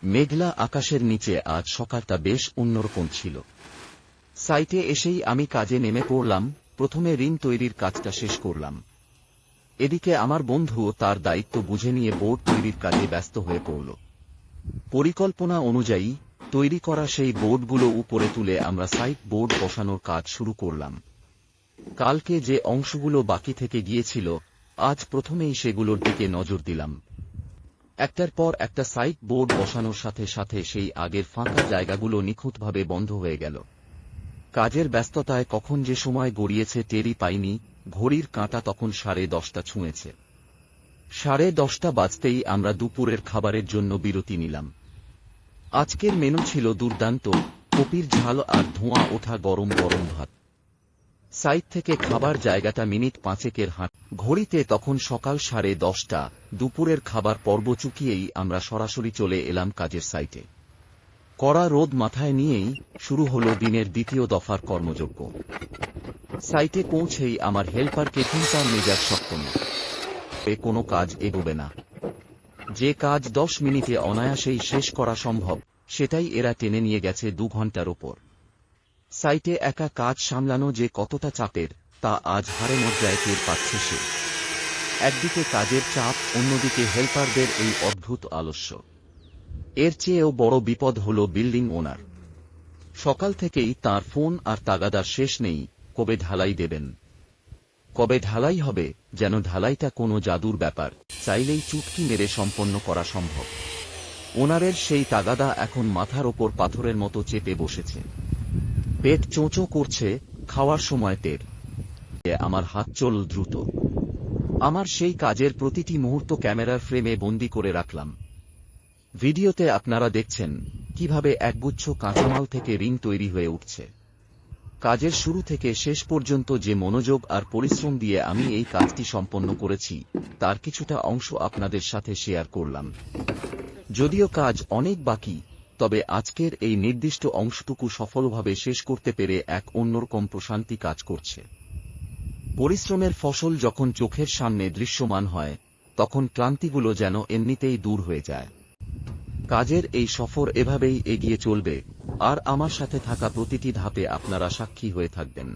মেঘলা আকাশের নিচে আজ সকালটা বেশ অন্যরকম ছিল। সাইটে এসেই আমি কাজে নেমে পড়লাম। প্রথমে রিং তৈরির কাজটা শেষ করলাম। এদিকে আমার বন্ধুও তার দায়িত্ব বুঝে নিয়ে বোর্ড তৈরির কাজে ব্যস্ত হয়ে পড়ল। পরিকল্পনা অনুযায়ী তৈরি করা সেই বোর্ডগুলো উপরে তুলে আমরা সাইট বোর্ড বসানোর কাজ শুরু করলাম। কালকে যে অংশগুলো বাকি থেকে গিয়েছিল, আজ প্রথমেই সেগুলোর দিকে নজর দিলাম। একটার পর একটা সাইট বোর্ড বসানোর সাথে সাথে সেই আগের ফাঁকা জায়গাগুলো নিখুঁতভাবে বন্ধ হয়ে গেল। কাজের ব্যস্ততায় কখন যে সময় গড়িয়েছে টেরই পাইনি। ঘড়ির কাঁটা তখন 10:30 ছুঁয়েছে। 10:30 বাজতেই আমরা দুপুরের খাবারের জন্য বিরতি নিলাম। আজকের মেনু ছিল দুর্দান্ত, কপির ঝাল আর ধোঁয়া ওঠা গরম গরম ভাত। সাইট থেকে খাবার জায়গাটা মিনিট 5-এর হাঁট। ঘড়িতে তখন সকাল 10:30। দুপুরের খাবার পর্ব চুকিয়েই আমরা সরাসরি চলে এলাম কাজের সাইটে। কড়া রোদ মাথায় নিয়েই শুরু হলো দিনের দ্বিতীয় দফার কর্মযজ্ঞ। সাইটে পৌঁছেই আমার হেল্পারকে চিন্তার মেজাজ শক্ত না। কোনো কাজ এগোবে না। যে কাজ 10 মিনিটে অনায়াসেই শেষ করা সম্ভব, সেটাই এরা টেনে নিয়ে গেছে 2 ঘন্টার ওপর। সাইটে একা কাজ সামলানো যে কতটা চাপের, তা আজ হাড়ে মজ্জায় টের পাচ্ছে সে। একদিকে কাজের চাপ, অন্যদিকে হেল্পারদের এই অদ্ভুত আলস্য। এর চেয়েও বড় বিপদ হল বিল্ডিং ওনার। সকাল থেকেই তার ফোন আর তাগাদার শেষ নেই। কবে ঢালাই দেবেন, কবে ঢালাই হবে, যেন ঢালাইটা কোনো জাদুর ব্যাপার, চাইলেই চুটকি মেরে সম্পন্ন করা সম্ভব। ওনারের সেই তাগাদা এখন মাথার ওপর পাথরের মতো চেপে বসেছে। পেট চোঁচো করছে, খাওয়ার সময় টের। আমার হাত চল দ্রুত। আমার সেই কাজের প্রতিটি মুহূর্ত ক্যামেরার ফ্রেমে বন্দি করে রাখলাম। ভিডিওতে আপনারা দেখছেন কিভাবে একগুচ্ছ কাঁচামাল থেকে রিং তৈরি হয়ে উঠছে। কাজের শুরু থেকে শেষ পর্যন্ত যে মনোযোগ আর পরিশ্রম দিয়ে আমি এই কাজটি সম্পন্ন করেছি, তার কিছুটা অংশ আপনাদের সাথে শেয়ার করলাম। যদিও কাজ অনেক বাকি, তবে আজকের এই নির্দিষ্ট অংশটুকু সফলভাবে শেষ করতে পেরে এক অন্যরকম প্রশান্তি কাজ করছে। পরিশ্রমের ফসল যখন চোখের সামনে দৃশ্যমান হয়, তখন ক্লান্তিগুলো যেন এমনিতেই দূর হয়ে যায়। কাজের এই সফর এভাবেই এগিয়ে চলবে, আর আমার সাথে থাকা প্রতিটি ধাপে আপনারা সাক্ষী হয়ে থাকবেন।